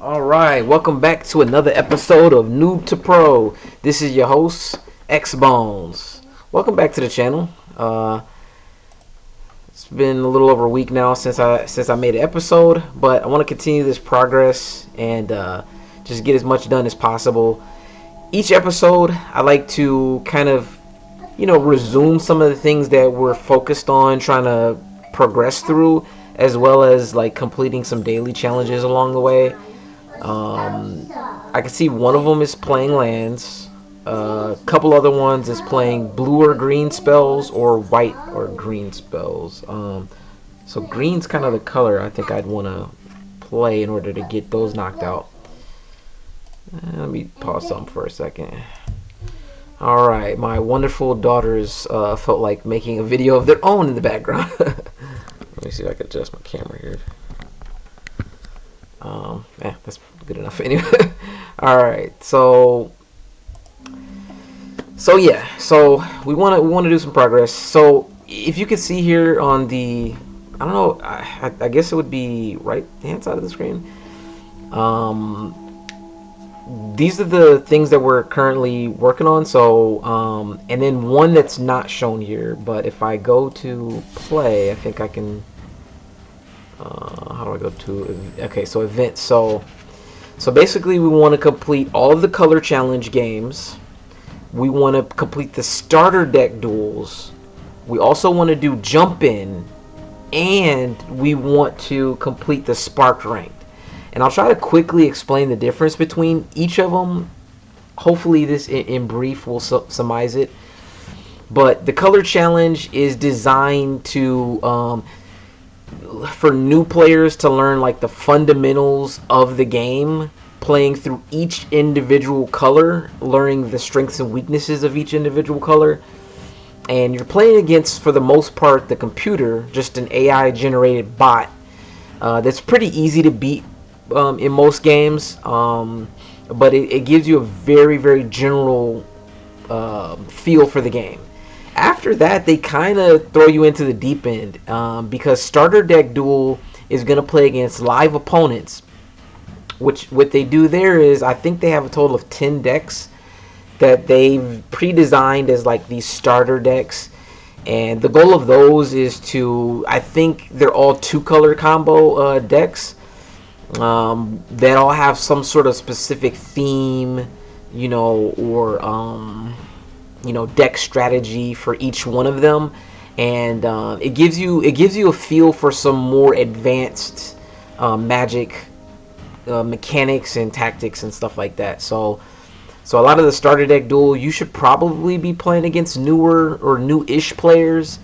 Alright, welcome back to another episode of Noob to Pro. This is your host, X-Bones. Welcome back to the channel. It's been a little over a week now since I made an episode, but I want to continue this progress and just get as much done as possible. Each episode, I like to kind of, resume some of the things that we're focused on trying to progress through, as well as like completing some daily challenges along the way. I can see one of them is playing lands. A couple other ones is playing blue or green spells or white or green spells. So green's kind of the color I think I'd want to play in order to get those knocked out. Let me pause something for a second. Alright, my wonderful daughters felt like making a video of their own in the background. Let me see if I can adjust my camera here. That's good enough anyway. Alright, so yeah, so we want to do some progress. So if you can see here on the, I don't know, I guess it would be right hand side of the screen. These are the things that we're currently working on. So and then one that's not shown here, but if I go to play, I think I can. How do I go to? Okay, so events. So basically, we want to complete all of the color challenge games. We want to complete the starter deck duels. We also want to do jump in, and we want to complete the sparked ranked. And I'll try to quickly explain the difference between each of them. Hopefully, this in brief will surmise it. But the color challenge is designed to for new players to learn like the fundamentals of the game, playing through each individual color, learning the strengths and weaknesses of each individual color. And you're playing against, for the most part, the computer, just an AI generated bot that's pretty easy to beat in most games, but it gives you a very, very general feel for the game. After that, they kind of throw you into the deep end, because Starter Deck Duel is going to play against live opponents. What they do there is, I think they have a total of 10 decks that they've pre-designed as like these starter decks. And the goal of those is to, I think they're all 2-color combo decks that all have some sort of specific theme, or deck strategy for each one of them, and it gives you a feel for some more advanced Magic mechanics and tactics and stuff like that. So a lot of the starter deck duel, you should probably be playing against newer or new-ish players,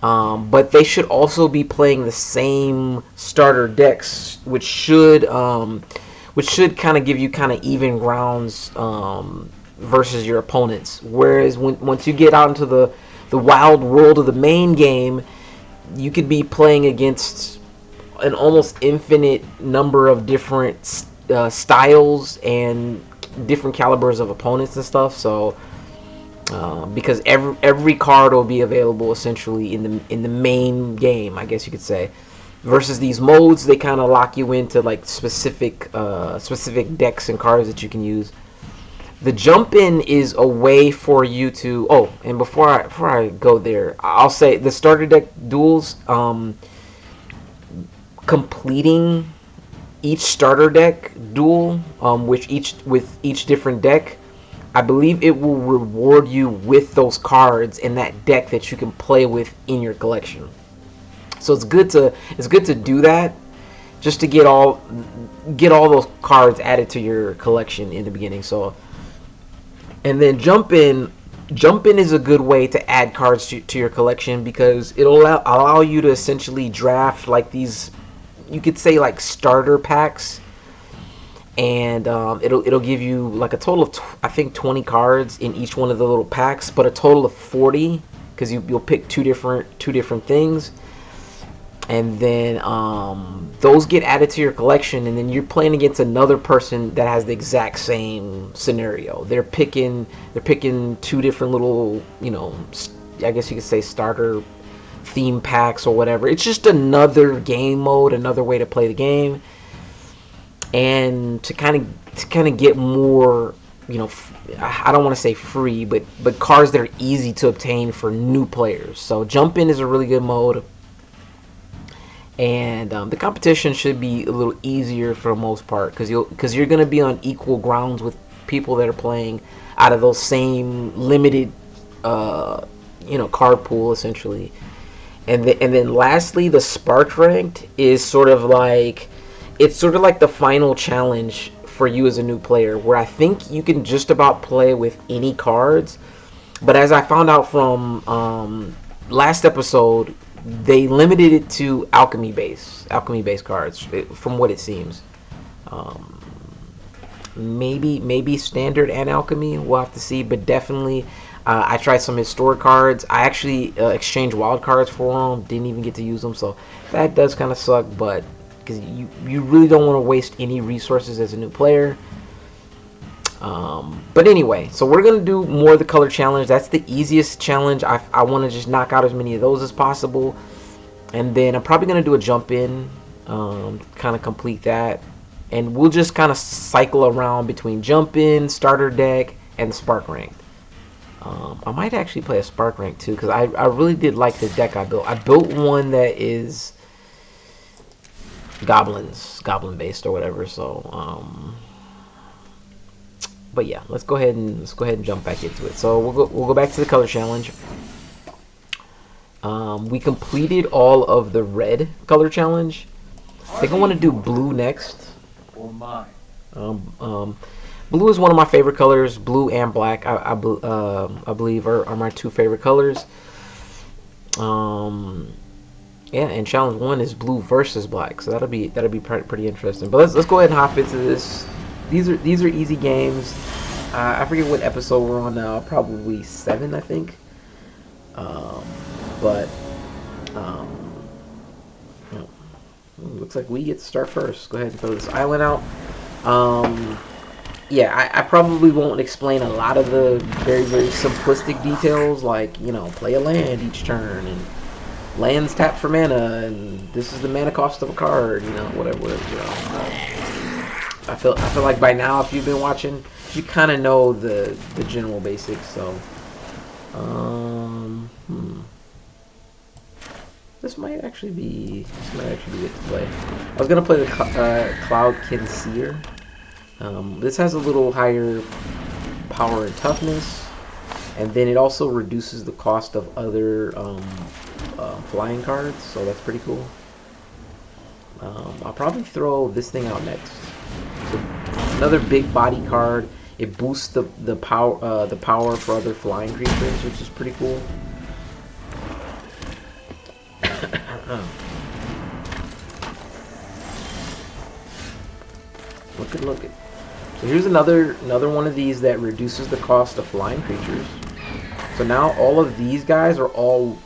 but they should also be playing the same starter decks, which should kind of give you kind of even grounds versus your opponents. Whereas once you get out into the wild world of the main game, you could be playing against an almost infinite number of different styles and different calibers of opponents and stuff. So because every card will be available essentially in the main game, I guess you could say. Versus these modes, they kind of lock you into like specific decks and cards that you can use. The jump in is a way for you to. Oh, and before I go there, I'll say the starter deck duels. Completing each starter deck duel, with each different deck, I believe it will reward you with those cards in that deck that you can play with in your collection. So it's good to do that, just to get all those cards added to your collection in the beginning. So. And then jump in is a good way to add cards to your collection, because it'll allow you to essentially draft like these, you could say like starter packs, and it'll give you like a total of I think 20 cards in each one of the little packs, but a total of 40, because you'll pick two different things. And then those get added to your collection, and then you're playing against another person that has the exact same scenario. They're picking two different little, I guess you could say starter theme packs or whatever. It's just another game mode, another way to play the game. and to kind of get more, you know, I don't want to say free, but cards that are easy to obtain for new players. So jump in is a really good mode, and the competition should be a little easier for the most part because you're going to be on equal grounds with people that are playing out of those same limited card pool essentially. And then lastly, the Spark ranked is sort of like, it's sort of like the final challenge for you as a new player, where I think you can just about play with any cards. But as I found out from last episode, they limited it to alchemy based cards, from what it seems. Um, maybe standard and alchemy. We'll have to see, but definitely. I tried some historic cards. I actually exchanged wild cards for them. Didn't even get to use them, so that does kind of suck. But because you really don't want to waste any resources as a new player. But anyway, so we're gonna do more of the color challenge. That's the easiest challenge. I want to just knock out as many of those as possible, and then I'm probably gonna do a jump in, kind of complete that, and we'll just kind of cycle around between jump in, starter deck, and spark ranked. I might actually play a spark rank too, because I really did like the deck I built. I built one that is goblin based or whatever. So, but yeah, let's go ahead and jump back into it. So we'll go back to the color challenge. We completed all of the red color challenge. I think I want to do blue next. Or mine. Blue is one of my favorite colors. Blue and black, I believe, are my two favorite colors. Yeah, and challenge one is blue versus black, so that'll be pretty interesting. But let's go ahead and hop into this. These are easy games. I forget what episode we're on now. Probably 7, I think. But looks like we get to start first. Go ahead and throw this island out. Yeah, I probably won't explain a lot of the very, very simplistic details, like, play a land each turn, and lands tap for mana, and this is the mana cost of a card, whatever. I feel like by now, if you've been watching, you kind of know the general basics. So, this might actually be good to play. I was gonna play the Cloudkin Seer. This has a little higher power and toughness, and then it also reduces the cost of other flying cards, so that's pretty cool. I'll probably throw this thing out next. So another big body card. It boosts the power for other flying creatures, which is pretty cool. Look at. So here's another one of these that reduces the cost of flying creatures. So now all of these guys are all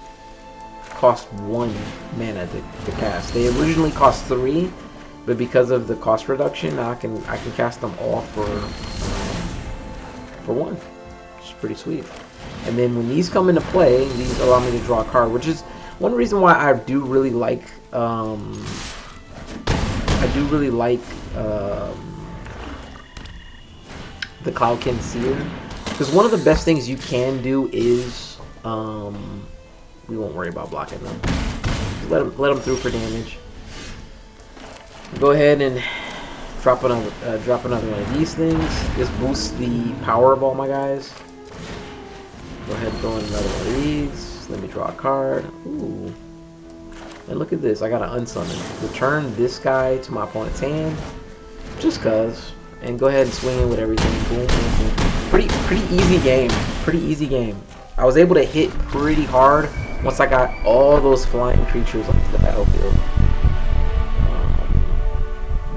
cost 1 mana to cast. They originally cost 3, but because of the cost reduction, now I can cast them all for 1, which is pretty sweet. And then when these come into play, these allow me to draw a card, which is one reason why I do really like the Cloudkin Seer, because one of the best things you can do is we won't worry about blocking them. Let them through for damage. Go ahead and drop another one of these things. This boosts the power of all my guys. Go ahead and throw in another one of these. Let me draw a card. Ooh. And look at this. I got an unsummon. Return this guy to my opponent's hand, just cause. And go ahead and swing in with everything. Boom, boom, boom. Pretty easy game. Pretty easy game. I was able to hit pretty hard once I got all those flying creatures onto the battlefield.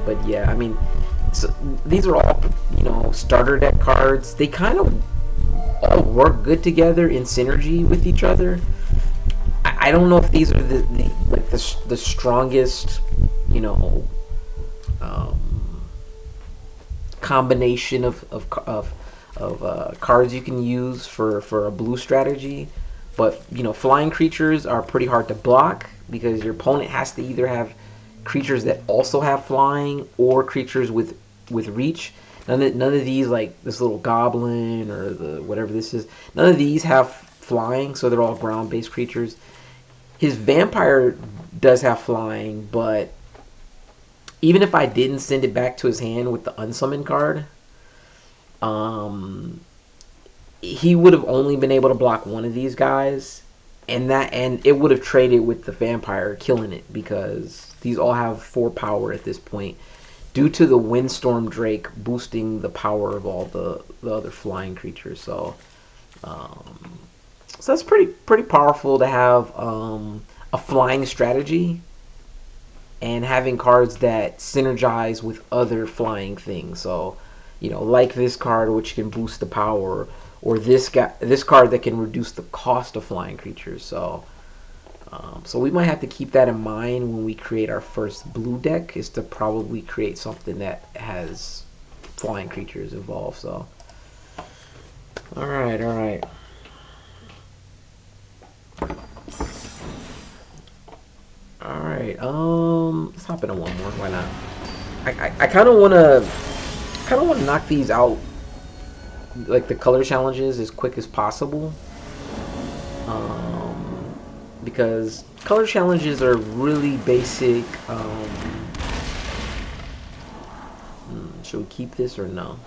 But yeah, I mean, so these are all starter deck cards. They kind of all work good together in synergy with each other. I don't know if these are the strongest combination of cards you can use for a blue strategy, but flying creatures are pretty hard to block because your opponent has to either have creatures that also have flying or creatures with reach. None of these, like this little goblin or the whatever this is, none of these have flying, so they're all ground-based creatures. His vampire does have flying, but even if I didn't send it back to his hand with the unsummon card, um, he would have only been able to block one of these guys, and it would have traded with the vampire, killing it, because these all have 4 power at this point, due to the Windstorm Drake boosting the power of all the other flying creatures. So that's pretty powerful to have a flying strategy and having cards that synergize with other flying things. So, like this card, which can boost the power, or this card that can reduce the cost of flying creatures. So we might have to keep that in mind when we create our first blue deck, is to probably create something that has flying creatures involved. So, all right. Alright, let's hop into one more. Why not? I kind of want to knock these out, like the color challenges, as quick as possible. Because color challenges are really basic. Should we keep this or no?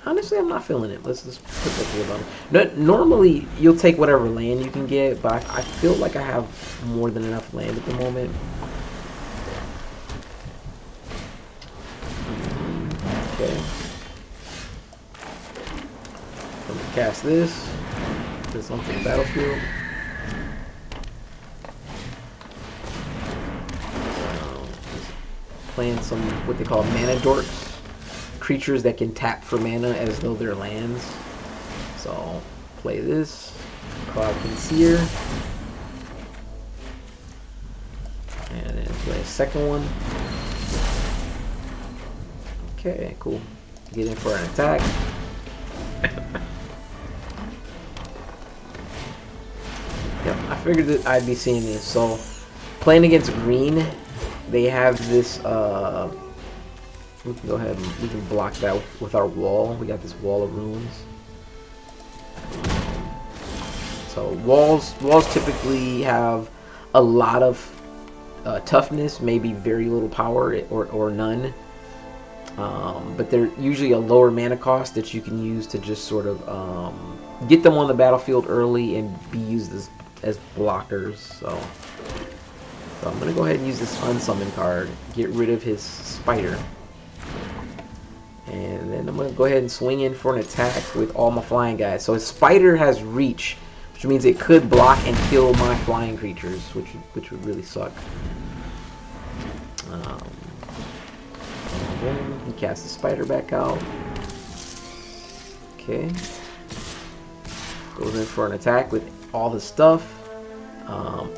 Honestly, I'm not feeling it. Let's put that here about it. Normally, you'll take whatever land you can get, but I feel like I have more than enough land at the moment. Okay. I'm gonna cast this onto the battlefield. Playing some what they call mana dorks. Creatures that can tap for mana as though they're lands. So, play this. Cloud Conceer. And then play a second one. Okay, cool. Get in for an attack. Yep, I figured that I'd be seeing this. So, playing against green, they have this, we can go ahead and we can block that with our wall. We got this wall of ruins. So walls typically have a lot of toughness, maybe very little power or none. But they're usually a lower mana cost that you can use to just sort of get them on the battlefield early and be used as blockers. So I'm gonna go ahead and use this unsummon card, get rid of his spider. And then I'm going to go ahead and swing in for an attack with all my flying guys. So his spider has reach, which means it could block and kill my flying creatures, which would really suck. Then he casts the spider back out. Okay. Goes in for an attack with all his stuff.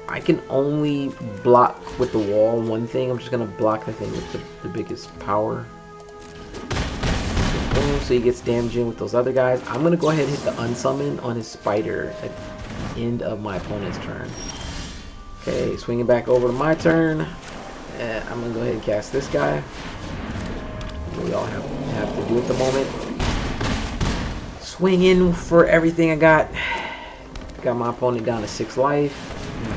I can only block with the wall one thing. I'm just going to block the thing with the biggest power. So he gets damage in with those other guys. I'm going to go ahead and hit the unsummon on his spider at the end of my opponent's turn. Okay, swinging back over to my turn. I'm going to go ahead and cast this guy. We all have to do at the moment. Swing in for everything I got. Got my opponent down to 6 life.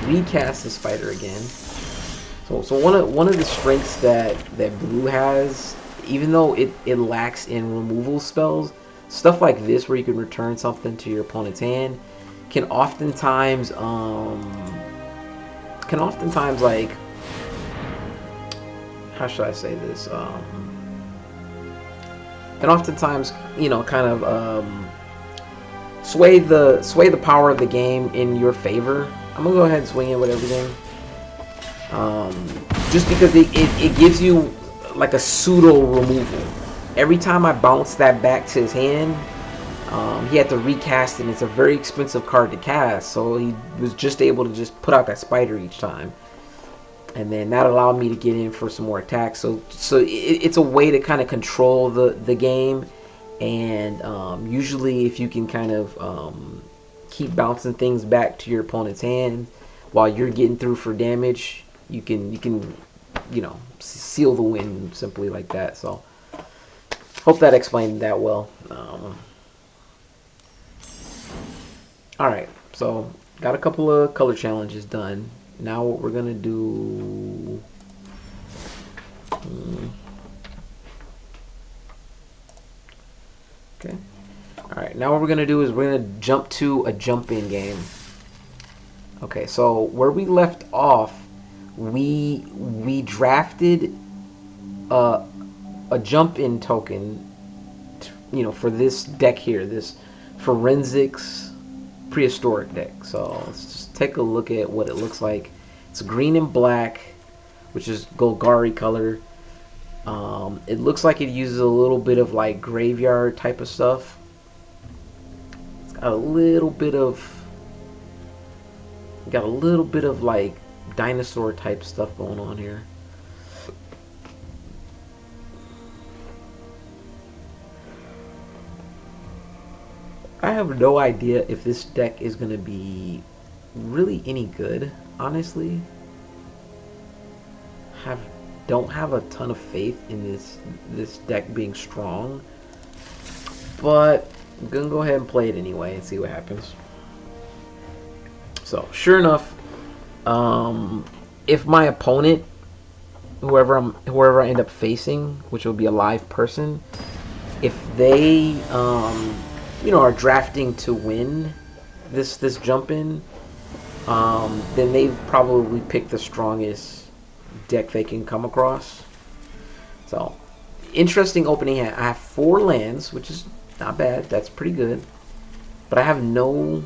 Recast the spider again. So one of the strengths that blue has, even though it lacks in removal spells, stuff like this where you can return something to your opponent's hand can oftentimes like, how should I say this? Can oftentimes, kind of sway the power of the game in your favor. I'm gonna go ahead and swing in with everything. Just because it gives you like a pseudo removal. Every time I bounce that back to his hand, he had to recast it, and it's a very expensive card to cast, so he was just able to just put out that spider each time. And then that allowed me to get in for some more attacks. So it's a way to kind of control the game. And usually if you can kind of keep bouncing things back to your opponent's hand while you're getting through for damage, you can seal the win simply like that. So hope that explained that well. All right, so got a couple of color challenges done. Now what we're gonna do? Okay. All right. Now what we're gonna do is we're gonna jump to a jump-in game. Okay. So where we left off, we drafted a jump-in token, for this deck here, this forensics prehistoric deck. So let's just take a look at what it looks like. It's green and black, which is Golgari color. It looks like it uses a little bit of like graveyard type of stuff. It's got a little bit of like dinosaur type stuff going on here. I have no idea if this deck is going to be really any good, honestly. Don't have a ton of faith in this deck being strong, but I'm gonna go ahead and play it anyway and see what happens. So sure enough, if my opponent, whoever I end up facing, which will be a live person, if they are drafting to win this jump in, then they've probably picked the strongest deck they can come across. So interesting opening hand. I have 4 lands, which is not bad. That's pretty good. But I have no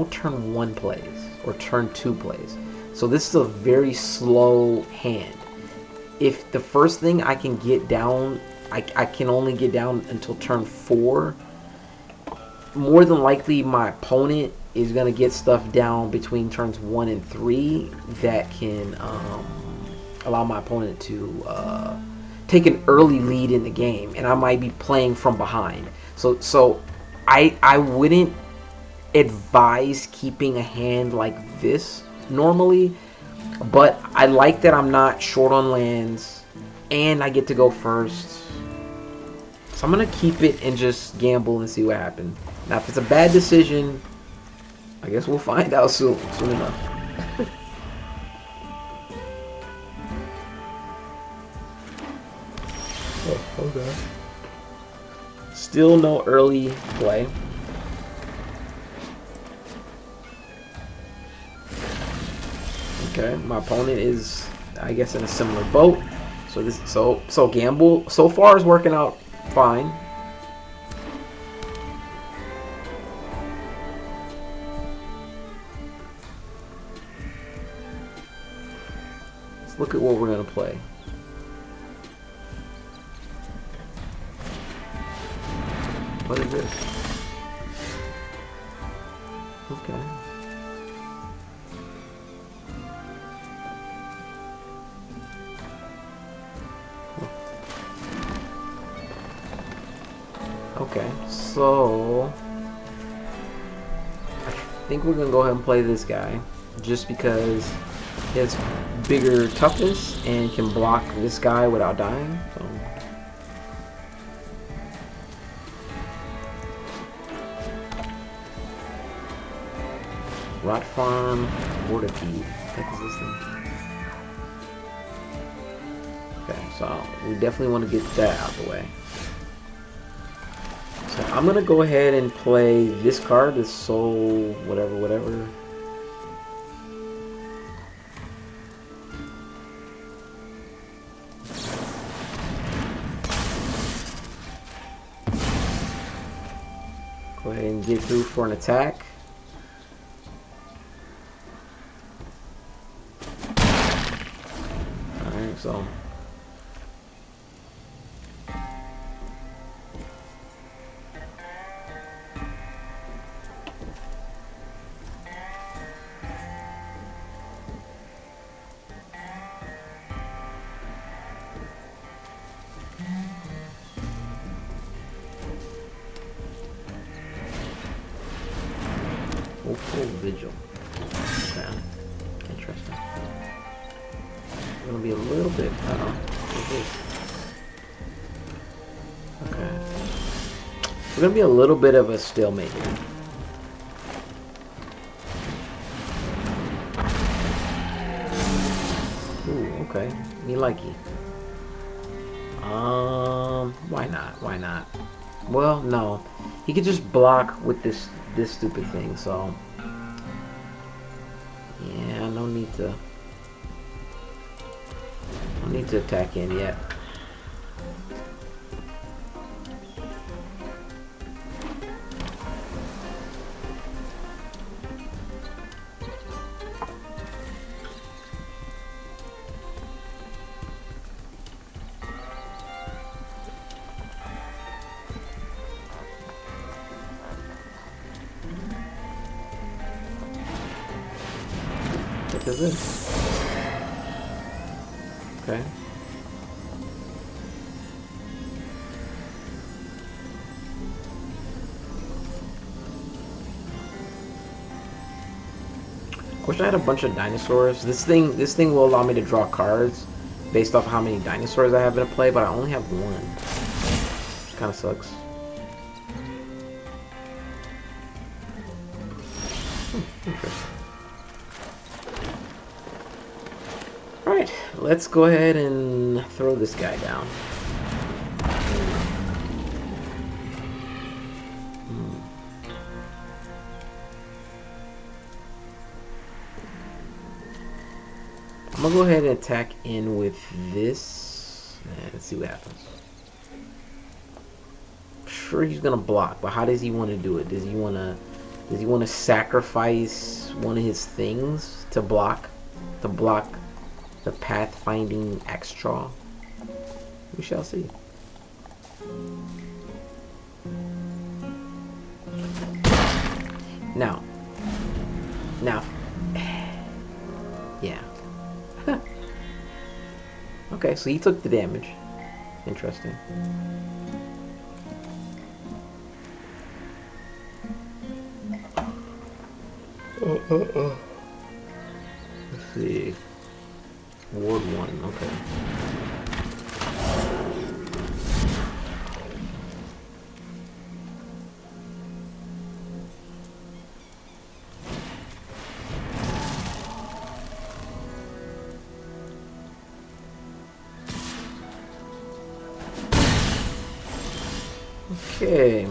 turn 1 plays or turn 2 plays. So this is a very slow hand. If the first thing I can get down, I can only get down until turn 4. More than likely my opponent is going to get stuff down between turns 1 and 3 that can allow my opponent to take an early lead in the game, and I might be playing from behind. So I wouldn't advise keeping a hand like this normally, but I like that I'm not short on lands and I get to go first. So I'm gonna keep it and just gamble and see what happens. Now if it's a bad decision, I guess we'll find out soon enough. Oh, okay. Still no early play. Okay, my opponent is, I guess, in a similar boat. So gamble so far is working out fine. Let's look at what we're gonna play. What is this? Okay. Okay, so I think we're gonna go ahead and play this guy just because he has bigger toughness and can block this guy without dying. So Rot Farm, Vorticide. What the heck is this thing? Okay, so we definitely want to get that out of the way. So I'm gonna go ahead and play this card, this soul, whatever. Go ahead and get through for an attack. Alright, so Full Vigil. Okay. Interesting. gonna be a little bit of a stalemate here. Ooh, okay. Me likey. Why not? Why not? Well, no. He could just block with this stupid thing, so yeah, no need to attack in yet. What is this? Okay. Wish I had a bunch of dinosaurs. This thing will allow me to draw cards based off how many dinosaurs I have in a play, but I only have one. Kind of sucks. Interesting. Alright, let's go ahead and throw this guy down. I'm gonna go ahead and attack in with this. Let's see what happens. I'm sure he's gonna block, but how does he want to do it? Does he want to sacrifice one of his things to block the pathfinding extra? We shall see. Now, yeah. Okay, so he took the damage. Interesting. Let's see. Ward 1, okay. Okay.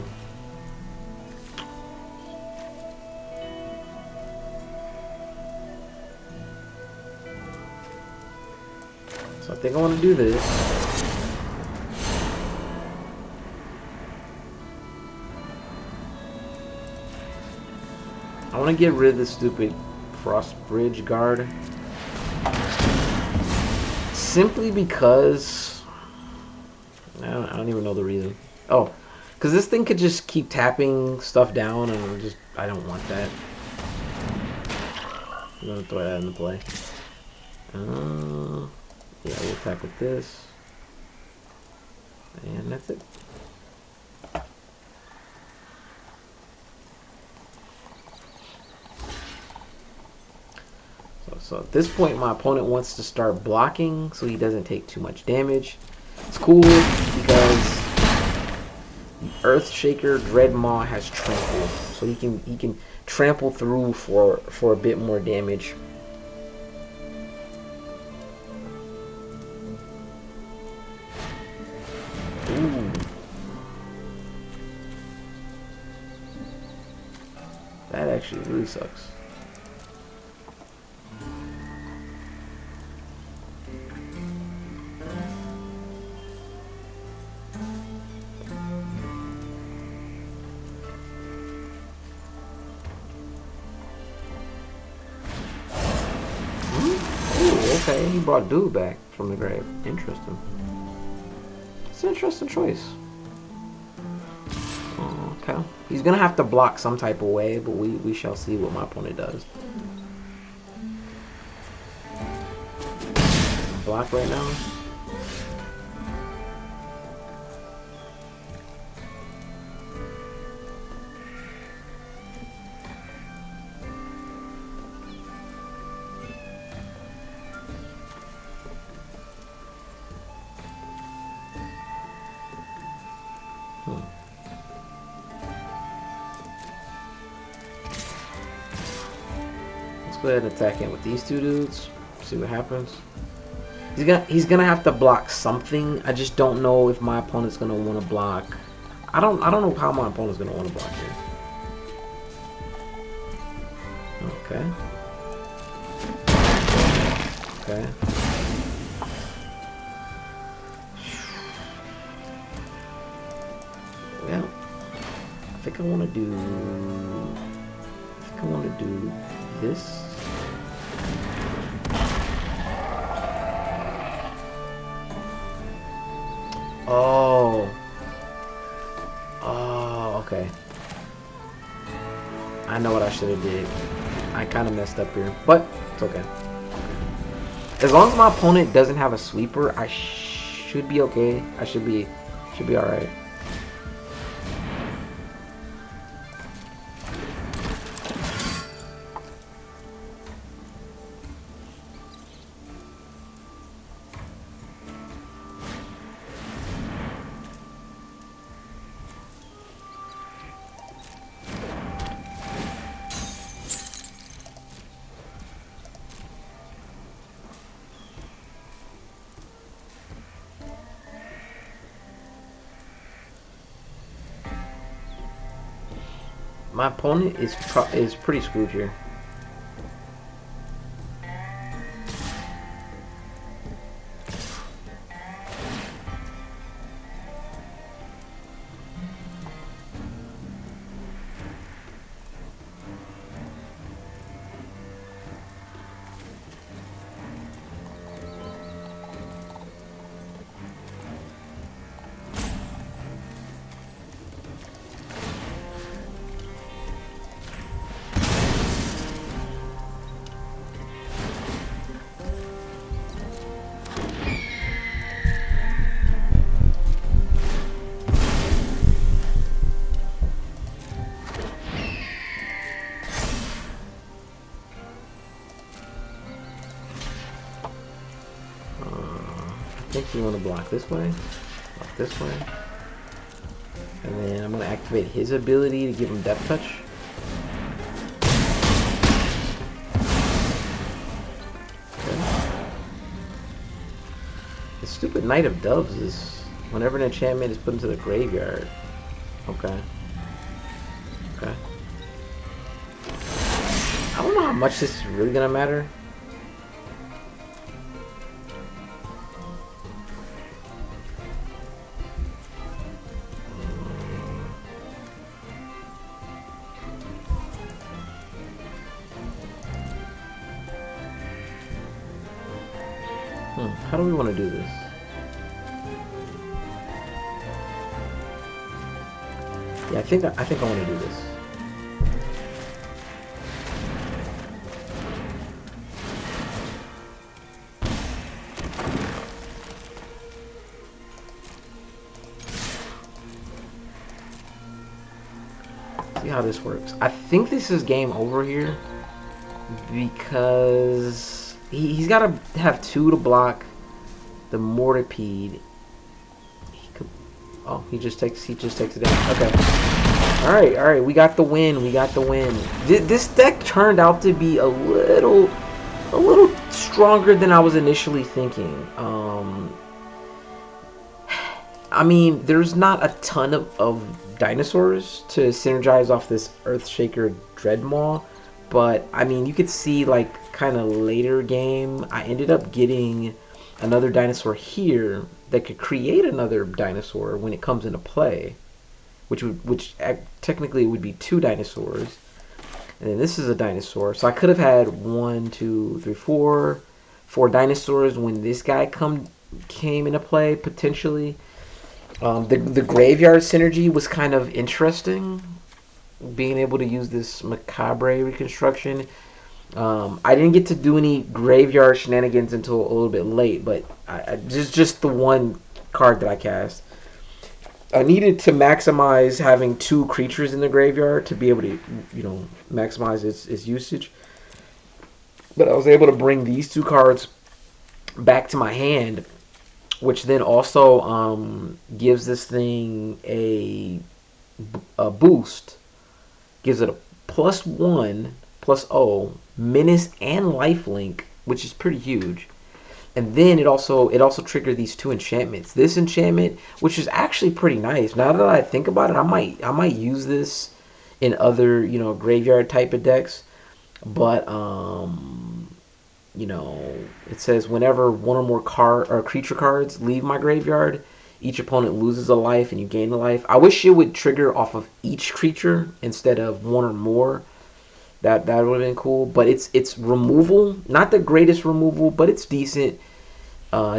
So I think I want to do this. I want to get rid of this stupid Frost Bridge guard. Simply because I don't even know the reason. Oh, because this thing could just keep tapping stuff down, and I don't want that. I'm gonna throw that into play. Yeah, we'll attack with this, and that's it. So at this point, my opponent wants to start blocking so he doesn't take too much damage. It's cool because Earthshaker Dreadmaw has trample, so he can trample through for a bit more damage. Ooh. That actually really sucks. Okay, he brought Noob back from the grave. Interesting. It's an interesting choice. Okay. He's gonna have to block some type of way, but we shall see what my opponent does. Block right now. go ahead and attack him with these two dudes. See what happens. He's gonna have to block something. I just don't know if my opponent's gonna want to block. I don't know how my opponent's gonna want to block here. Okay. Okay. Well, I think I want to do. I think I want to do this. Oh. Oh, okay. I know what I should have did. I kind of messed up here, but it's okay. As long as my opponent doesn't have a sweeper, I should be okay. I should be all right. My opponent is pretty screwed here. I think you want to block this way, block this way, and then I'm going to activate his ability to give him depth touch. Okay. The stupid Knight of Doves is whenever an enchantment is put into the graveyard. Okay. Okay. I don't know how much this is really going to matter. How do we want to do this? Yeah, I think I want to do this. See how this works. I think this is game over here because he's got to have 2 to block the Mortipede. He could, oh, he just takes it down. Okay. All right. We got the win. This deck turned out to be a little stronger than I was initially thinking. I mean, there's not a ton of dinosaurs to synergize off this Earthshaker Dreadmaw, but I mean, you could see like kind of later game, I ended up getting another dinosaur here that could create another dinosaur when it comes into play, which technically would be 2 dinosaurs, and then this is a dinosaur. So I could have had 1, 2, 3, 4 dinosaurs when this guy came into play potentially. The graveyard synergy was kind of interesting, being able to use this Macabre reconstruction. I didn't get to do any graveyard shenanigans until a little bit late, but just the one card that I cast. I needed to maximize having 2 creatures in the graveyard to be able to, maximize its usage. But I was able to bring these 2 cards back to my hand, which then also gives this thing a boost. Gives it a +1/+0 menace, and lifelink, which is pretty huge. And then it also triggered these two enchantments. This enchantment, which is actually pretty nice. Now that I think about it, I might use this in other graveyard type of decks. But it says whenever one or more card or creature cards leave my graveyard, each opponent loses a life and you gain a life. I wish it would trigger off of each creature instead of one or more. That would have been cool. But it's removal, not the greatest removal, but it's decent.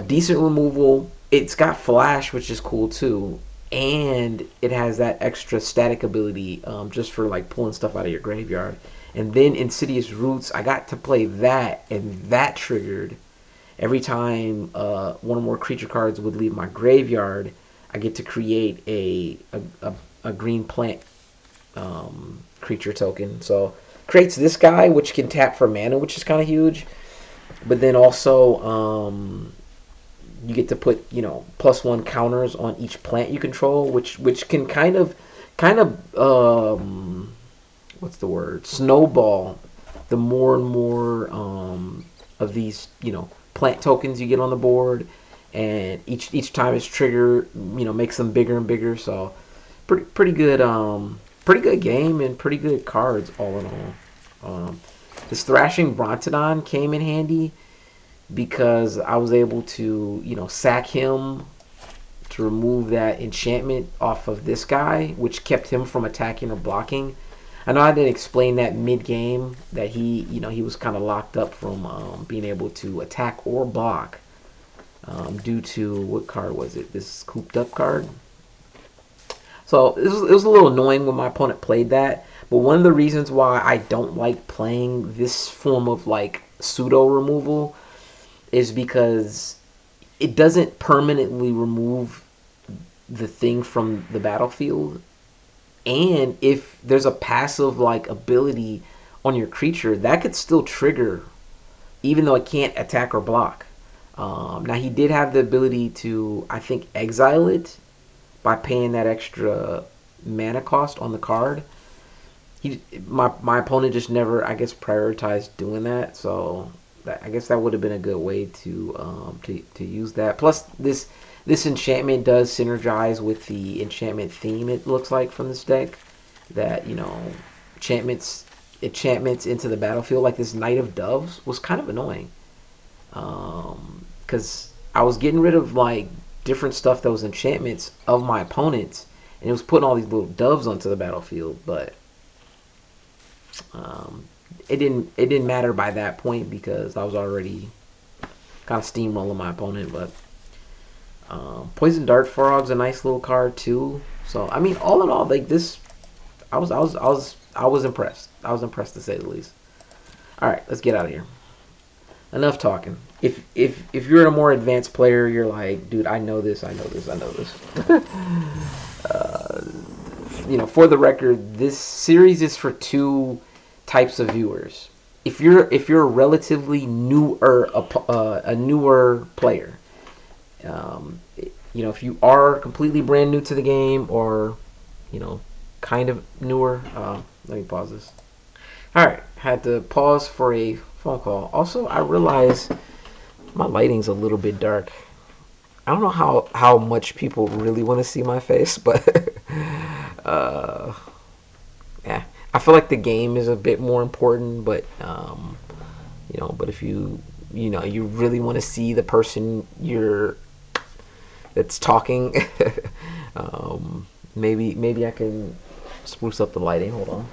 Decent removal. It's got flash, which is cool too, and it has that extra static ability, just for like pulling stuff out of your graveyard. And then Insidious Roots, I got to play that, and that triggered every time one or more creature cards would leave my graveyard. I get to create a green plant creature token. So creates this guy, which can tap for mana, which is kind of huge. But then also, you get to put +1 counters on each plant you control, which can kind of what's the word, snowball the more and more of these plant tokens you get on the board, and each time it's triggered makes them bigger and bigger. So pretty good game and pretty good cards all in all. This Thrashing Brontodon came in handy because I was able to sack him to remove that enchantment off of this guy, which kept him from attacking or blocking. I know I didn't explain that mid-game that he was kind of locked up from being able to attack or block, due to, what card was it? This Cooped Up card. So it was a little annoying when my opponent played that. But one of the reasons why I don't like playing this form of like pseudo removal is because it doesn't permanently remove the thing from the battlefield. And if there's a passive like ability on your creature, that could still trigger, even though it can't attack or block. Now he did have the ability to, I think, exile it by paying that extra mana cost on the card. My opponent just never, I guess, prioritized doing that. So I guess that would have been a good way to use that. Plus, this enchantment does synergize with the enchantment theme, it looks like, from this deck. That enchantments into the battlefield, like this Knight of Doves, was kind of annoying. Because I was getting rid of like different stuff that was enchantments of my opponents, and it was putting all these little doves onto the battlefield. But it didn't matter by that point because I was already kind of steamrolling my opponent. But Poison Dart Frog's a nice little card too. So I mean, all in all, like this, I was impressed. I was impressed, to say the least. All right, let's get out of here. Enough talking. If you're a more advanced player, you're like, dude, I know this. For the record, this series is for two types of viewers. If you're a relatively newer a newer player, if you are completely brand new to the game, or kind of newer. Let me pause this. All right, had to pause for a phone call. Also, I realize my lighting's a little bit dark. I don't know how much people really want to see my face, but yeah, I feel like the game is a bit more important. But but if you really want to see the person that's talking, maybe I can spruce up the lighting. Hold on.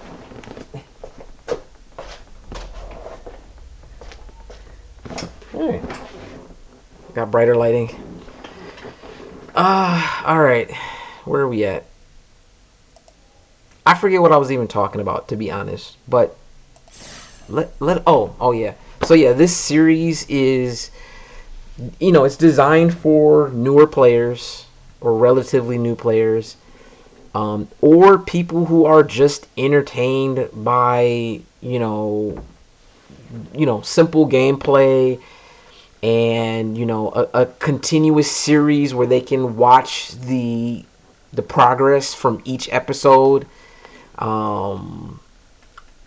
Alright. Got brighter lighting. Alright. Where are we at? I forget what I was even talking about, to be honest. But oh yeah. So yeah, this series is it's designed for newer players or relatively new players, or people who are just entertained by simple gameplay, and a continuous series where they can watch the progress from each episode.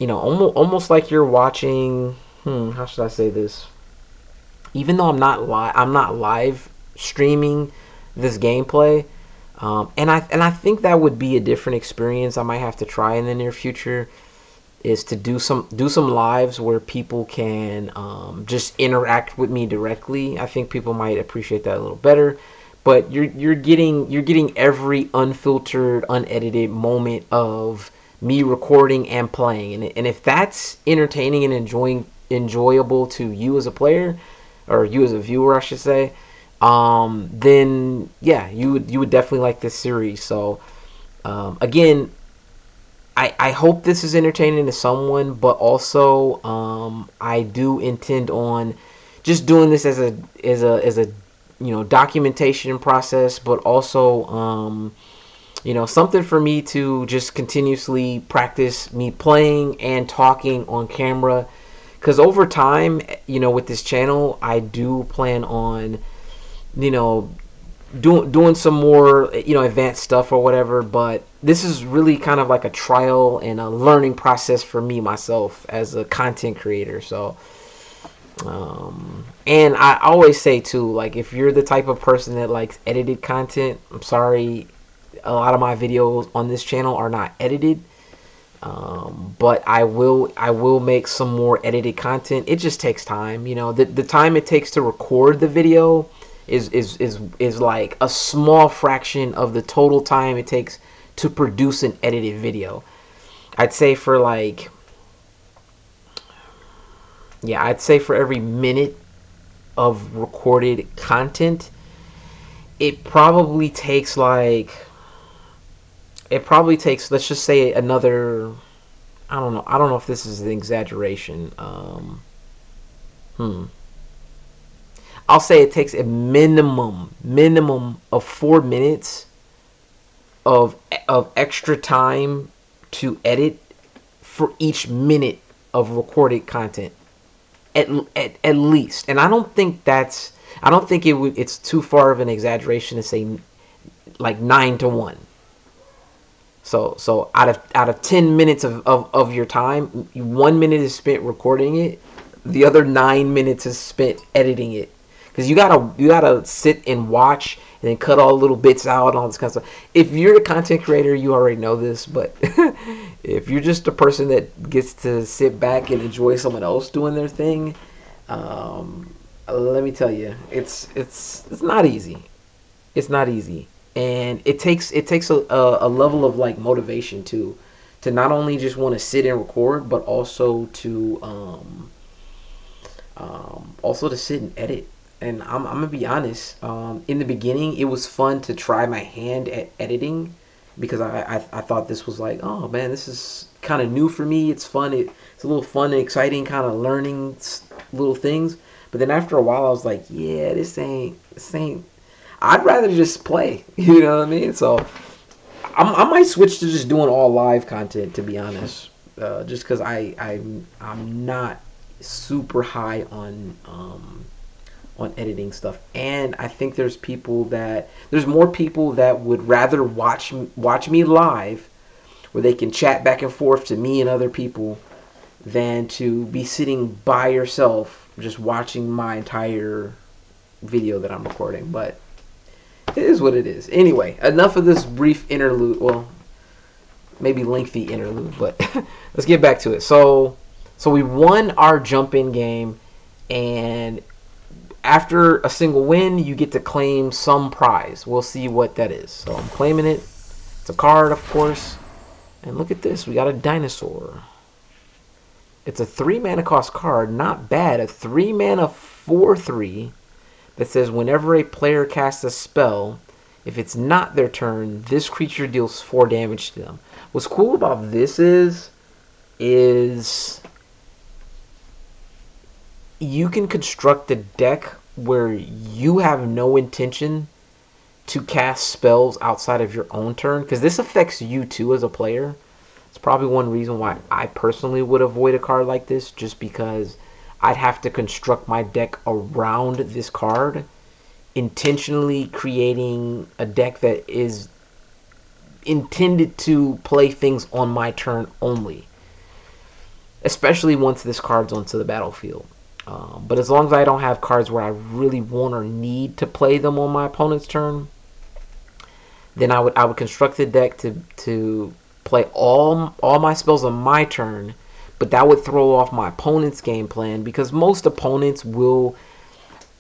almost like you're watching. How should I say this? Even though I'm not live streaming this gameplay, and I think that would be a different experience. I might have to try in the near future is to do some lives where people can just interact with me directly. I think people might appreciate that a little better. But you're getting every unfiltered, unedited moment of me recording and playing, and if that's entertaining and enjoyable to you as a player, or you as a viewer, I should say, then yeah, you would definitely like this series. So again, I hope this is entertaining to someone, but also I do intend on just doing this as a documentation process, but also something for me to just continuously practice me playing and talking on camera. Because over time, with this channel, I do plan on you know doing some more advanced stuff or whatever, but this is really kind of like a trial and a learning process for me myself as a content creator. So and I always say too, like, if you're the type of person that likes edited content, I'm sorry, a lot of my videos on this channel are not edited. But I will make some more edited content. It just takes time. The time it takes to record the video is like a small fraction of the total time it takes to produce an edited video. I'd say for like yeah, I'd say for every minute of recorded content, it probably takes let's just say another, I don't know if this is an exaggeration. Hmm. I'll say it takes a minimum of 4 minutes of extra time to edit for each minute of recorded content, at least. And I don't think it's too far of an exaggeration to say like 9 to 1. So out of 10 minutes of your time, 1 minute is spent recording it, the other 9 minutes is spent editing it. Because you gotta sit and watch and then cut all the little bits out and all this kind of stuff. If you're a content creator, you already know this, but if you're just a person that gets to sit back and enjoy someone else doing their thing, let me tell you, it's not easy. It's not easy, and it takes a level of like motivation to not only just want to sit and record, but also to sit and edit. And I'm gonna be honest. In the beginning, it was fun to try my hand at editing, because I thought this was like, oh man, this is kind of new for me. It's fun. It's a little fun and exciting, kind of learning little things. But then after a while, I was like, yeah, this ain't. I'd rather just play. You know what I mean? So I might switch to just doing all live content, to be honest. Just because I'm not super high on editing stuff, and I think there's more people that would rather watch me live, where they can chat back and forth to me and other people, than to be sitting by yourself just watching my entire video that I'm recording. But it is what it is. Anyway, enough of this brief interlude. Well, maybe lengthy interlude, but let's get back to it. So we won our jump-in game, and after a single win, you get to claim some prize. We'll see what that is. So I'm claiming it. It's a card, of course. And look at this. We got a dinosaur. It's a 3-mana cost card. Not bad. A 3-mana 4/3 that says whenever a player casts a spell, if it's not their turn, this creature deals 4 damage to them. What's cool about this is you can construct a deck where you have no intention to cast spells outside of your own turn, because this affects you too as a player. It's probably one reason why I personally would avoid a card like this, just because I'd have to construct my deck around this card, intentionally creating a deck that is intended to play things on my turn only. especially once this card's onto the battlefield. But as long as I don't have cards where I really want or need to play them on my opponent's turn, then I would construct the deck to play all my spells on my turn, but that would throw off my opponent's game plan because most opponents will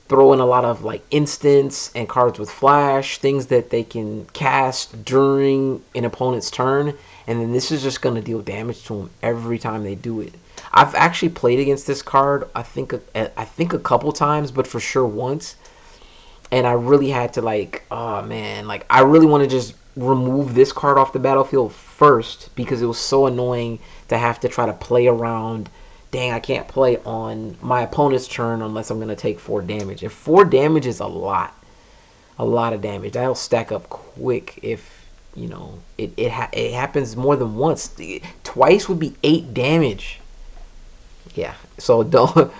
throw in a lot of like instants and cards with flash, things that they can cast during an opponent's turn, and then this is just going to deal damage to them every time they do it. I've actually played against this card I think a couple times, but for sure once, and I really had to like, oh man, like I really want to just remove this card off the battlefield first because it was so annoying to have to try to play around. Dang, I can't play on my opponent's turn unless I'm going to take 4 damage. And 4 damage is a lot of damage. That'll stack up quick if, you know, it happens more than once. Twice would be 8 damage. Yeah, so don't.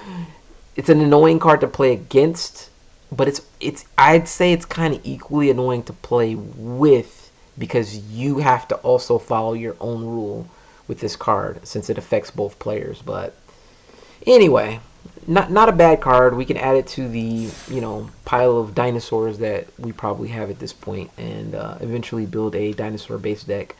It's an annoying card to play against, but it's I'd say it's kind of equally annoying to play with because you have to also follow your own rule with this card since it affects both players. But anyway, not a bad card. We can add it to the, you know, pile of dinosaurs that we probably have at this point, and eventually build a dinosaur based deck.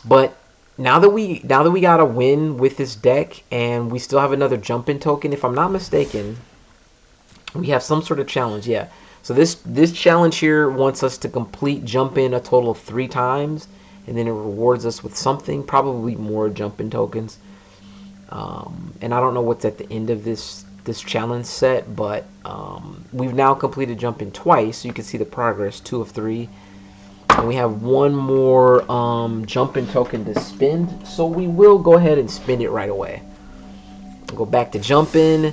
But now that we got a win with this deck, and we still have another jump-in token, if I'm not mistaken, we have some sort of challenge. Yeah. So this challenge here wants us to complete jump-in a total of 3 times, and then it rewards us with something, probably more jump-in tokens. And I don't know what's at the end of this challenge set, but we've now completed jump-in twice, so you can see the progress, 2 of 3. And we have one more jump-in token to spend, so we will go ahead and spend it right away. Go back to jump-in.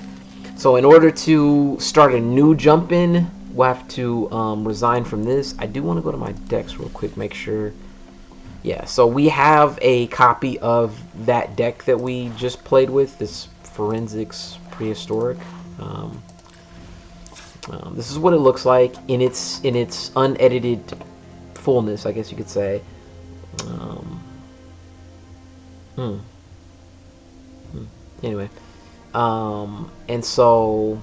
So in order to start a new jump-in, we'll have to resign from this. I do want to go to my decks real quick, make sure. Yeah, so we have a copy of that deck that we just played with, this Forensics Prehistoric. This is what it looks like in its unedited fullness, I guess you could say. Anyway, and so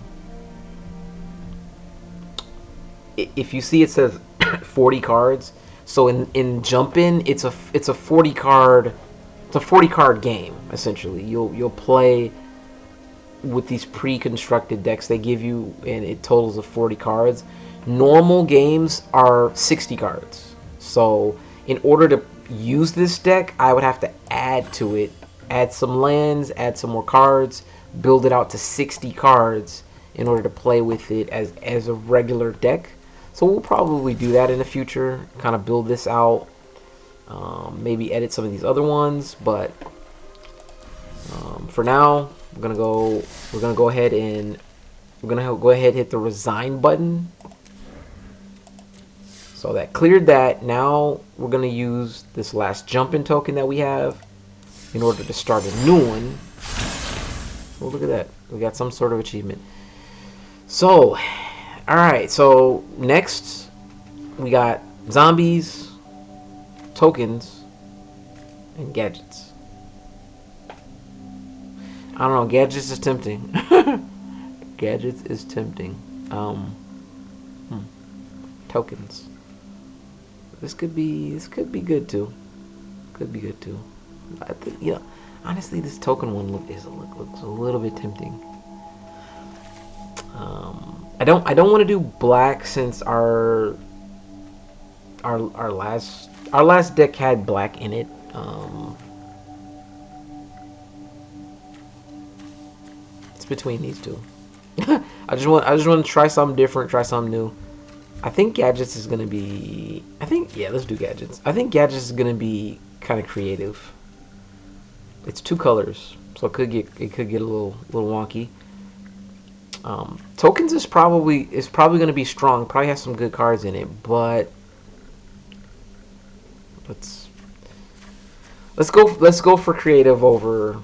if you see, it says 40 cards. So in jump-in, it's a 40 card game essentially. You'll play with these pre-constructed decks they give you, and it totals of 40 cards. Normal games are 60 cards. So in order to use this deck, I would have to add to it, add some lands, add some more cards, build it out to 60 cards in order to play with it as a regular deck. So we'll probably do that in the future, kind of build this out, maybe edit some of these other ones, but for now we're gonna go ahead and hit the resign button. So that cleared that. Now we're gonna use this last jump-in token that we have in order to start a new one. Oh, look at that, we got some sort of achievement. So alright, so next we got zombies, tokens, and gadgets. I don't know, gadgets is tempting. Gadgets is tempting. Tokens. This could be good too. Could be good too. I think, yeah, honestly, this token one looks a little bit tempting. I don't want to do black since our last deck had black in it. It's between these two. I just want to try something different, try something new. I think gadgets is gonna be. Yeah, let's do gadgets. I think gadgets is gonna be kind of creative. It's 2 colors, so it could get a little wonky. Tokens is probably going to be strong. Probably has some good cards in it, but let's go for creative over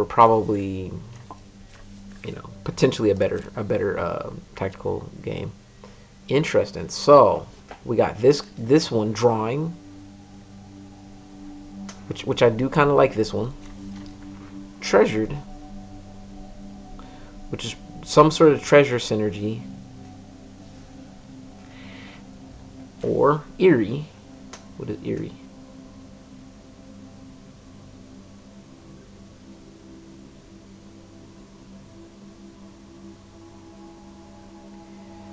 probably, you know, potentially a better tactical game. Interesting. So we got this one, drawing, which I do kind of like this one. treasured, which is some sort of treasure synergy, or eerie. What is eerie?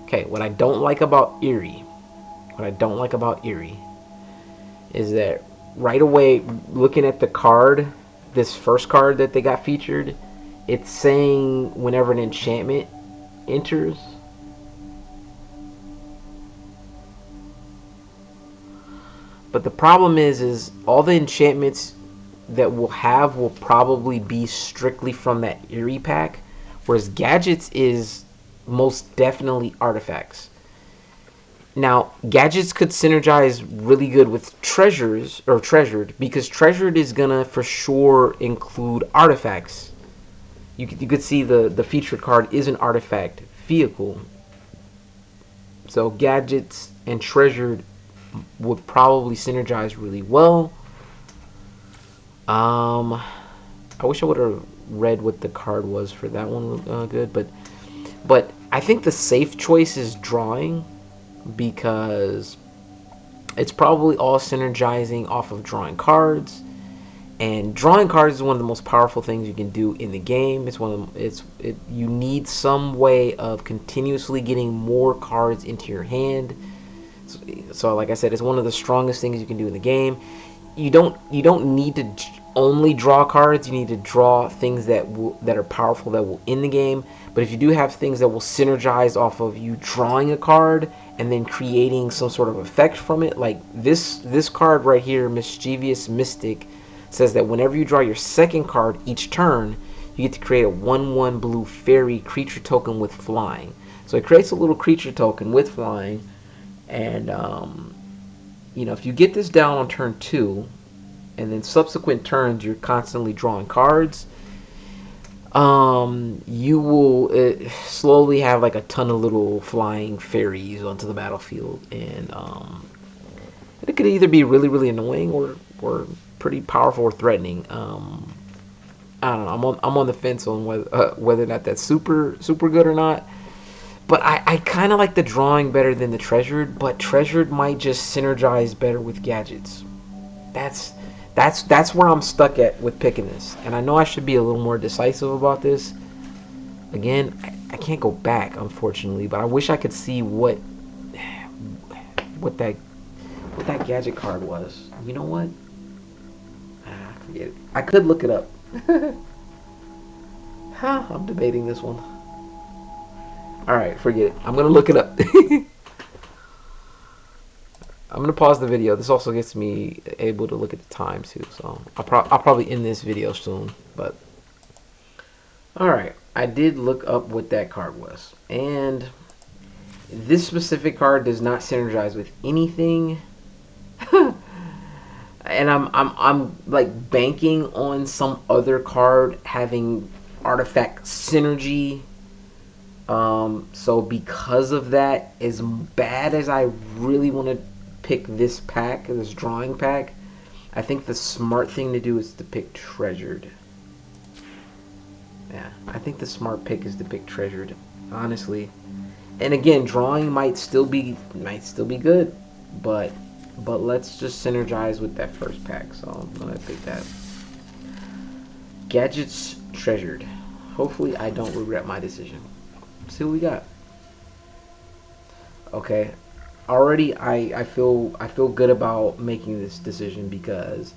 Okay, what I don't like about eerie, is that right away, looking at the card, this first card that they got featured, it's saying whenever an enchantment enters. But the problem is all the enchantments that we'll have will probably be strictly from that eerie pack, whereas gadgets is most definitely artifacts. Now, gadgets could synergize really good with treasures or treasured, because treasured is gonna for sure include artifacts. You could see the featured card is an artifact vehicle. So gadgets and treasured would probably synergize really well. I wish I would have read what the card was for that one. Good, but I think the safe choice is drawing, because it's probably all synergizing off of drawing cards, and drawing cards is one of the most powerful things you can do in the game. You need some way of continuously getting more cards into your hand. So like I said, it's one of the strongest things you can do in the game. You don't need to only draw cards. You need to draw things that are powerful, that will end the game. But if you do have things that will synergize off of you drawing a card and then creating some sort of effect from it, like this card right here, Mischievous Mystic, says that whenever you draw your second card each turn, you get to create a 1/1 blue fairy creature token with flying. So it creates a little creature token with flying, and if you get this down on turn 2, and then subsequent turns you're constantly drawing cards, you will slowly have like a ton of little flying fairies onto the battlefield, and it could either be really, really annoying or pretty powerful or threatening. I don't know. I'm on the fence on whether or not that's super good or not. But I kind of like the drawing better than the treasured, but treasured might just synergize better with gadgets. That's where I'm stuck at with picking this. And I know I should be a little more decisive about this. Again, I can't go back, unfortunately, but I wish I could see what that gadget card was. You know what? Forget it. I could look it up. I'm debating this one. Alright, forget it. I'm going to look it up. I'm going to pause the video. This also gets me able to look at the time too. So I'll probably end this video soon. But alright, I did look up what that card was. And this specific card does not synergize with anything. And I'm like banking on some other card having artifact synergy. So because of that, as bad as I really want to pick this pack, this drawing pack, I think the smart thing to do is to pick treasured. Yeah, I think the smart pick is to pick treasured, honestly. And again, drawing might still be good, but let's just synergize with that first pack. So I'm gonna pick that. Gadgets treasured. Hopefully I don't regret my decision. Let's see what we got. Okay, already I feel good about making this decision, because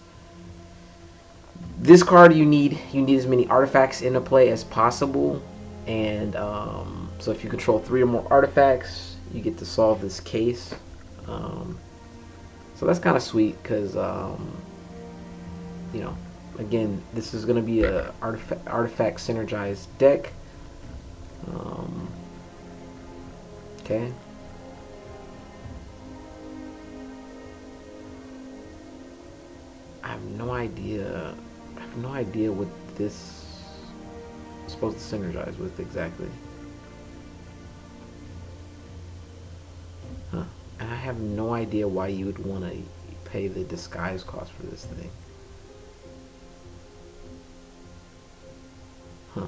this card you need as many artifacts into play as possible, and so if you control 3 or more artifacts, you get to solve this case. So that's kind of sweet, because again, this is going to be a artifact synergized deck. Okay. I have no idea what this is supposed to synergize with exactly. Huh. And I have no idea why you would want to pay the disguise cost for this thing. Huh.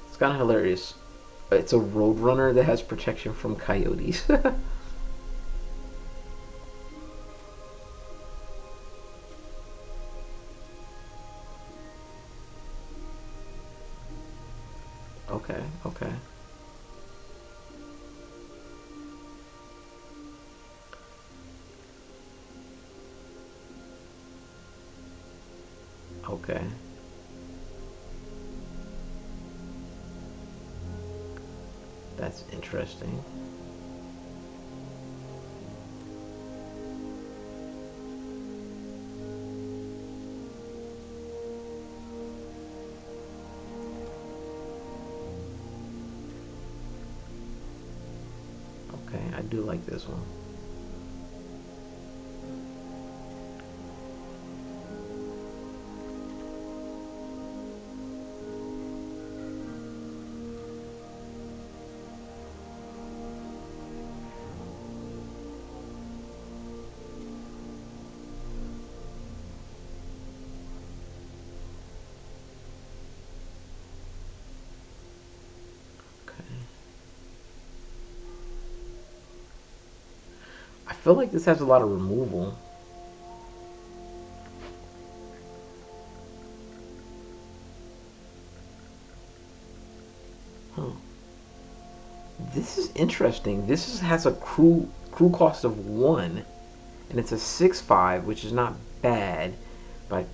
It's kind of hilarious. It's a Roadrunner that has protection from coyotes. Okay, okay. Okay. That's interesting. Okay, I do like this one. Okay. I feel like this has a lot of removal. Huh. This is interesting. Has a crew cost of 1, and it's a 6/5, which is not bad. But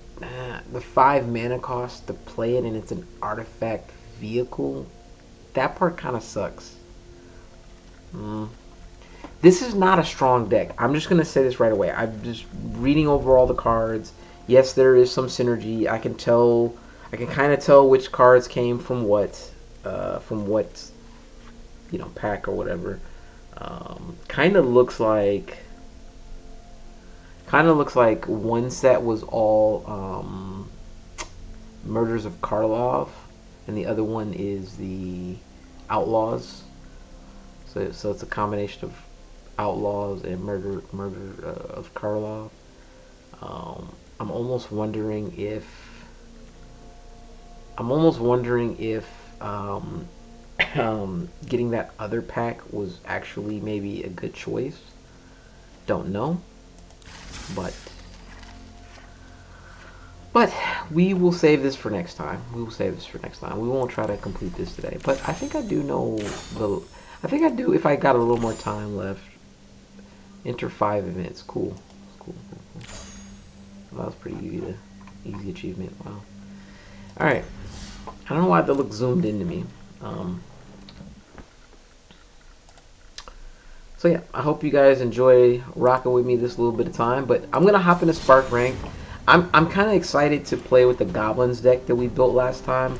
the 5 mana cost to play it, and it's an artifact vehicle. That part kind of sucks. Mm. This is not a strong deck. I'm just gonna say this right away. I'm just reading over all the cards. Yes, there is some synergy. I can tell. I can kind of tell which cards came from what pack or whatever. Kind of looks like. Kind of looks like one set was all Murders of Karlov, and the other one is the Outlaws. So it's a combination of Outlaws and Murder of Karlov. I'm almost wondering if getting that other pack was actually maybe a good choice. Don't know, but we will save this for next time. We will save this for next time. We won't try to complete this today. But I think I do know the. I think I do if I got a little more time left. Enter 5 events. Cool. Cool. Well, that was pretty easy achievement. Wow. All right. I don't know why that looks zoomed into me. So yeah, I hope you guys enjoy rocking with me this little bit of time. But I'm gonna hop into Spark Rank. I'm kind of excited to play with the Goblins deck that we built last time.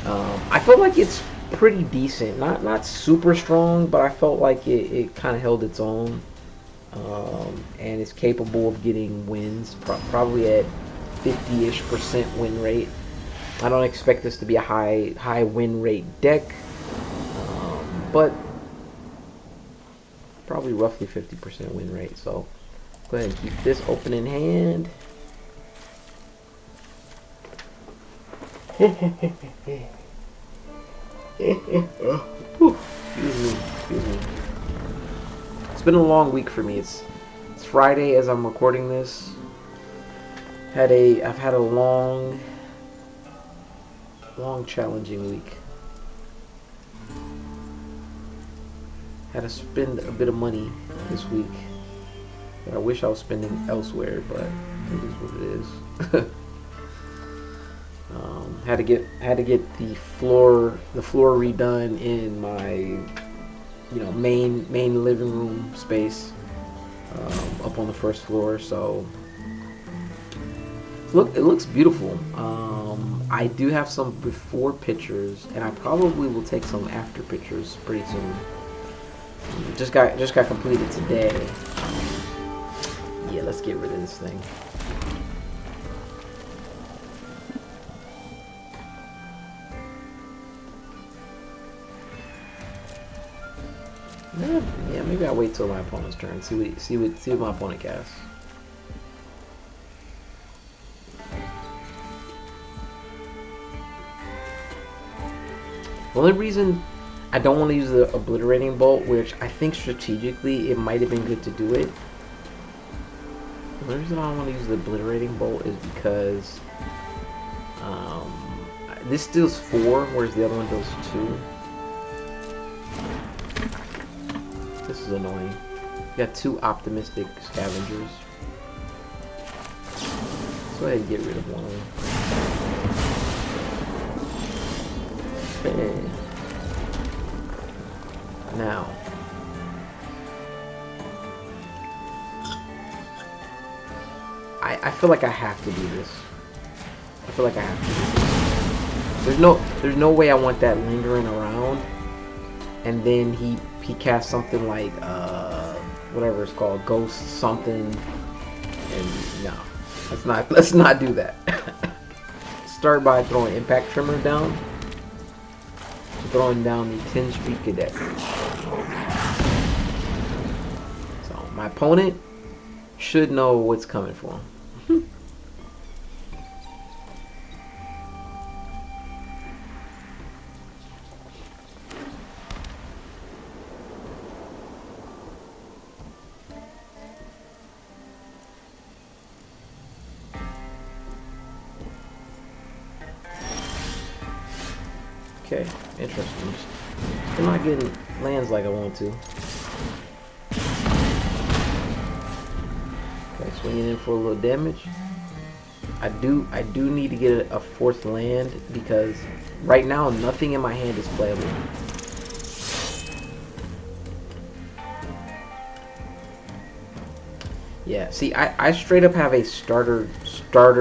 I feel like it's pretty decent. Not super strong, but I felt like it kind of held its own. And it's capable of getting wins, probably at 50-ish% win rate. I don't expect this to be a high win rate deck, but probably roughly 50% win rate. So go ahead and keep this open in hand. Excuse me. It's been a long week for me. It's Friday as I'm recording this. I've had a long challenging week. Had to spend a bit of money this week that I wish I was spending elsewhere, but it is what it is. Had to get the floor redone in my main living room space up on the first floor. So it looks beautiful. I do have some before pictures, and I probably will take some after pictures pretty soon. Just got completed today. Yeah, let's get rid of this thing. Yeah, maybe I'll wait till my opponent's turn. See what my opponent casts. The only reason I don't want to use the obliterating bolt, which I think strategically it might have been good to do it. The only reason I don't want to use the obliterating bolt is because this deals 4, whereas the other one does 2. This is annoying. You got 2 optimistic scavengers. Let's go ahead and get rid of one of them. Okay. Now, I feel like I have to do this. I feel like I have to do this. There's no way I want that lingering around, and then he casts something like whatever it's called, ghost something, and no, let's not do that. Start by throwing impact trimmer down. Throwing down the 10 Street Cadet. So my opponent should know what's coming for him. Okay, interesting. I'm not getting lands like I want to. Okay, swinging in for a little damage. I do need to get a 4th land because right now nothing in my hand is playable. Yeah, see, I straight up have a starter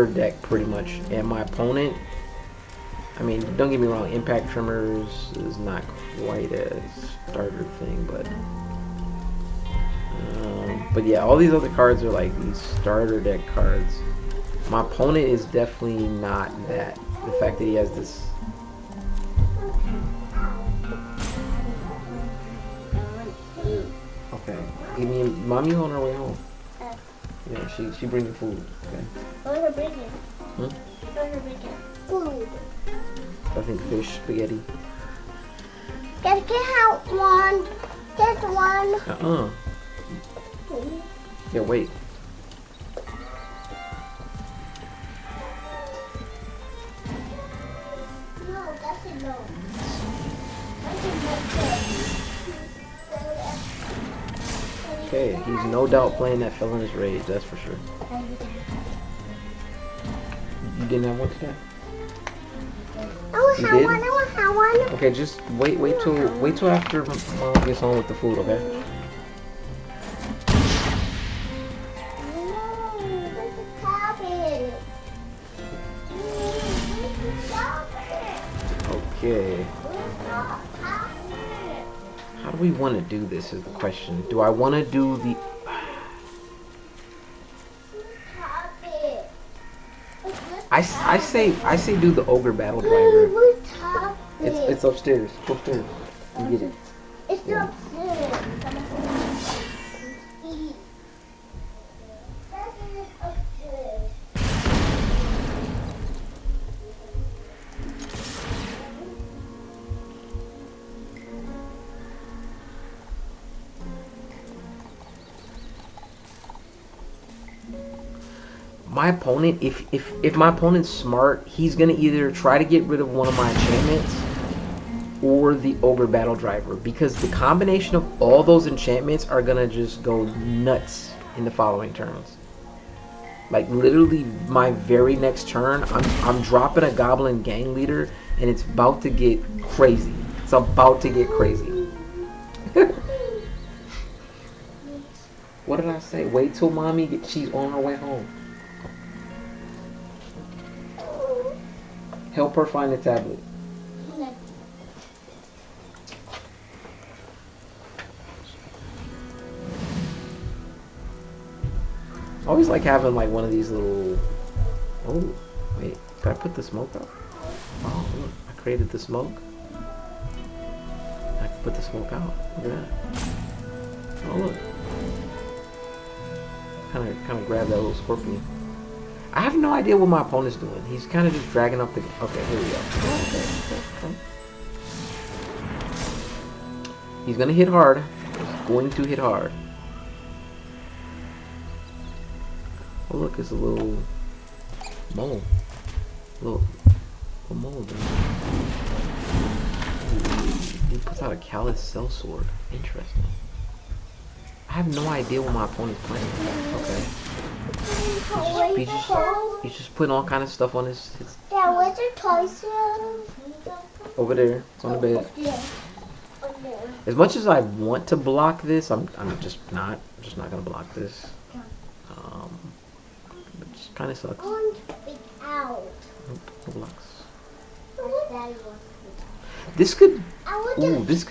deck pretty much, and my opponent, I mean, don't get me wrong, impact trimmers is not quite a starter thing, but yeah, all these other cards are like these starter deck cards. My opponent is definitely not that. The fact that he has this. Okay, mommy on her way home. Yeah, she bringing food. Okay. What are bringing? Hmm? What are bringing? Food. I think fish, spaghetti. Get out one. Get one. Yeah, wait. No, that's a no. Okay, he's no doubt playing that Felonious Rage, that's for sure. You didn't have one today? I want one. Okay, just wait till after Mom gets home with the food, okay? Okay. How do we want to do this is the question. Do I want to do the... I say do the Ogre Battle Driver. It's upstairs. Go upstairs. You get it. It's upstairs. My opponent, if my opponent's smart, he's gonna either try to get rid of one of my enchantments or the Ogre Battle Driver, because the combination of all those enchantments are gonna just go nuts in the following turns. Like literally, my very next turn, I'm dropping a Goblin Gang Leader, and it's about to get crazy. It's about to get crazy. What did I say? Wait till mommy she's on her way home. Help her find the tablet. I always like having like one of these little... Oh, wait. Did I put the smoke up? Oh, look. I created the smoke. I can put the smoke out. Look at that. Oh look. Kind of grab that little scorpion. I have no idea what my opponent's doing. He's kind of just dragging up the. Okay, here we go. Okay. He's gonna hit hard. He's going to hit hard. Oh look, it's a little mole. Little mole there. He puts out a callous cell sword. Interesting. I have no idea what my opponent's playing. Okay. He's just putting all kind of stuff on his Dad, where's your toys? over there. It's on the bed. As much as I want to block this, I'm just not gonna block this. It just kind of sucks. Out. Nope, no blocks. This could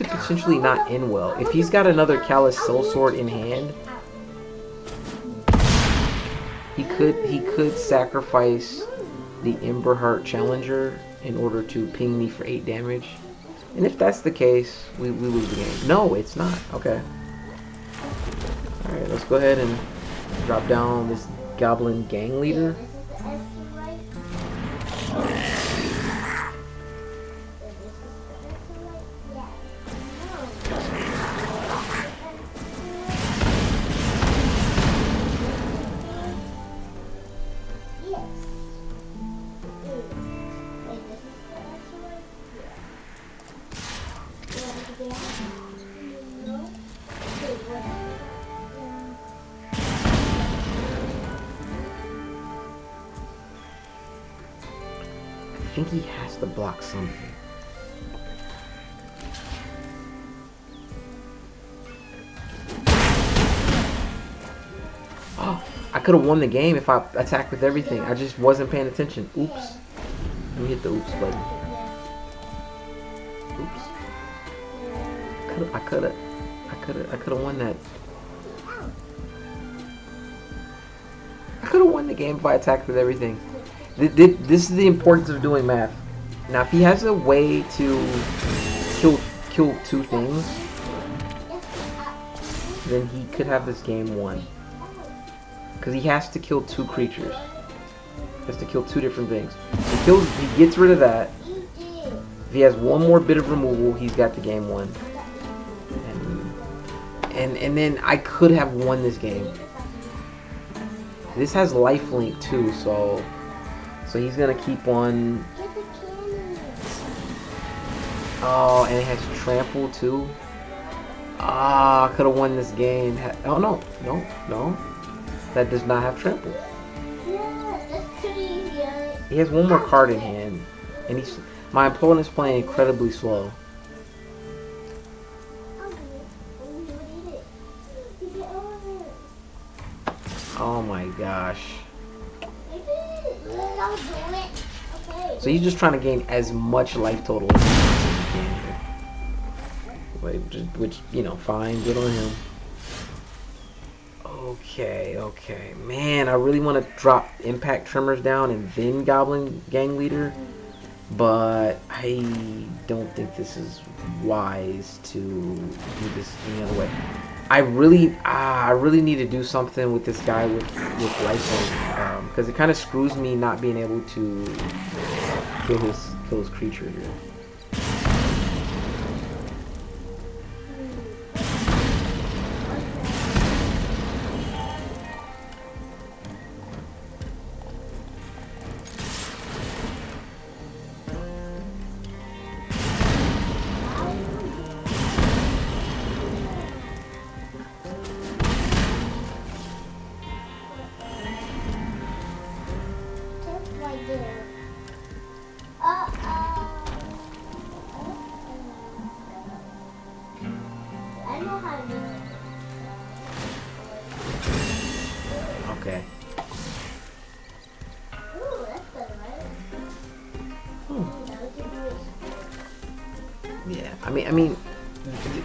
potentially not end well. If he's got another callous soul sword in hand, he could sacrifice the Ember Heart Challenger in order to ping me for 8 damage. And if that's the case, we lose the game. No, it's not. Okay. Alright, let's go ahead and drop down this Goblin Gang Leader. I think he has to block something. Oh, I could have won the game if I attacked with everything. I just wasn't paying attention. Oops. Let me hit the oops button. Oops. I could have won that. I could have won the game if I attacked with everything. This is the importance of doing math. Now, if he has a way to kill 2 things, then he could have this game won. Because he has to kill 2 creatures. He has to kill 2 different things. He gets rid of that. If he has one more bit of removal, he's got the game won. And then I could have won this game. This has lifelink too, so he's gonna keep on. Oh, and it has trample too. Ah, I could have won this game. Oh no. That does not have trample. He has one more card in hand, and my opponent's playing incredibly slow. Oh my gosh. So he's just trying to gain as much life total as he can here. Which, you know, fine, good on him. Okay. Man, I really want to drop Impact Tremors down and then Goblin Gang Leader. But I don't think this is wise to do this any other way. I really need to do something with this guy with lifelink, because it kind of screws me not being able to kill his creature here. Okay. Yeah, I mean,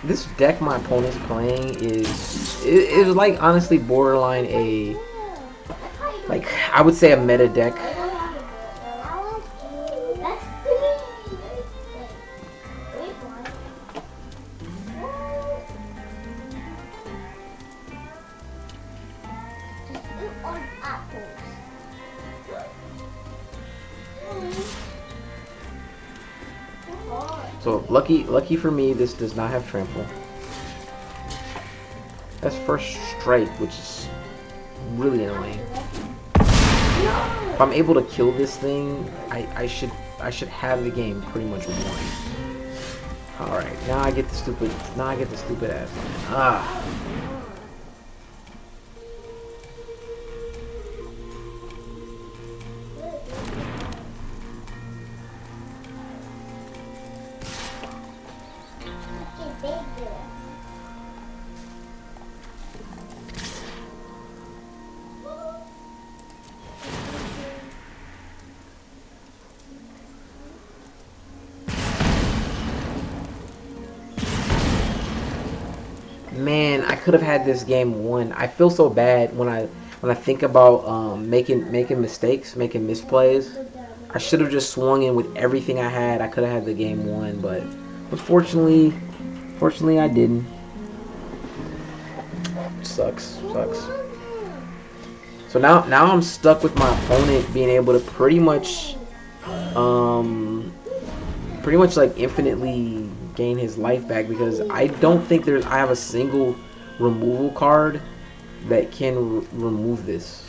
this deck my opponent's playing is like honestly borderline I would say a meta deck. on apples. So lucky for me, this does not have trample. That's first strike, which is really annoying. If I'm able to kill this thing, I should have the game pretty much won. All right, now I get the stupid ass. Ah. Man, I could have had this game won. I feel so bad when I think about making mistakes, making misplays. I should have just swung in with everything I had. I could have had the game won, but unfortunately, I didn't. Sucks. So now I'm stuck with my opponent being able to pretty much like infinitely gain his life back, because I don't think I have a single removal card that can remove this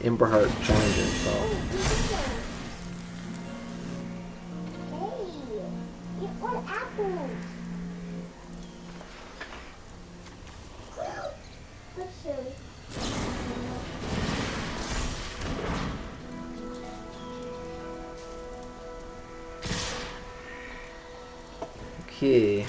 Ember Heart Challenger. So Hey, you want apples? Let's see. okay.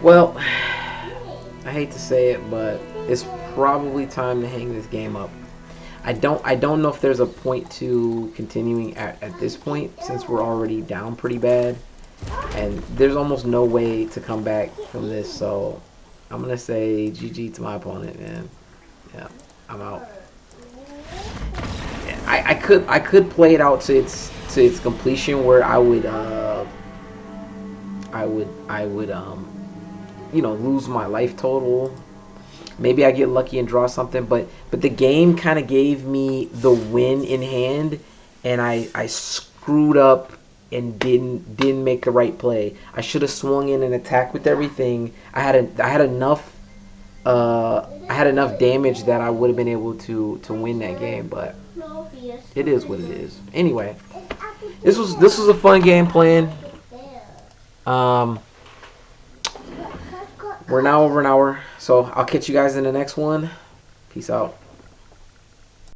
Well, I hate to say it, but it's probably time to hang this game up. I don't know if there's a point to continuing at this point, since we're already down pretty bad, and there's almost no way to come back from this. So I'm gonna say GG to my opponent, man. Yeah, I'm out. Yeah, I could play it out to its completion, where I would lose my life total. Maybe I get lucky and draw something, but the game kind of gave me the win in hand, and I screwed up and didn't make the right play. I should have swung in and attacked with everything. I had enough damage that I would have been able to win that game, but it is what it is. Anyway, this was a fun game playing. We're now over an hour, so I'll catch you guys in the next one. Peace out.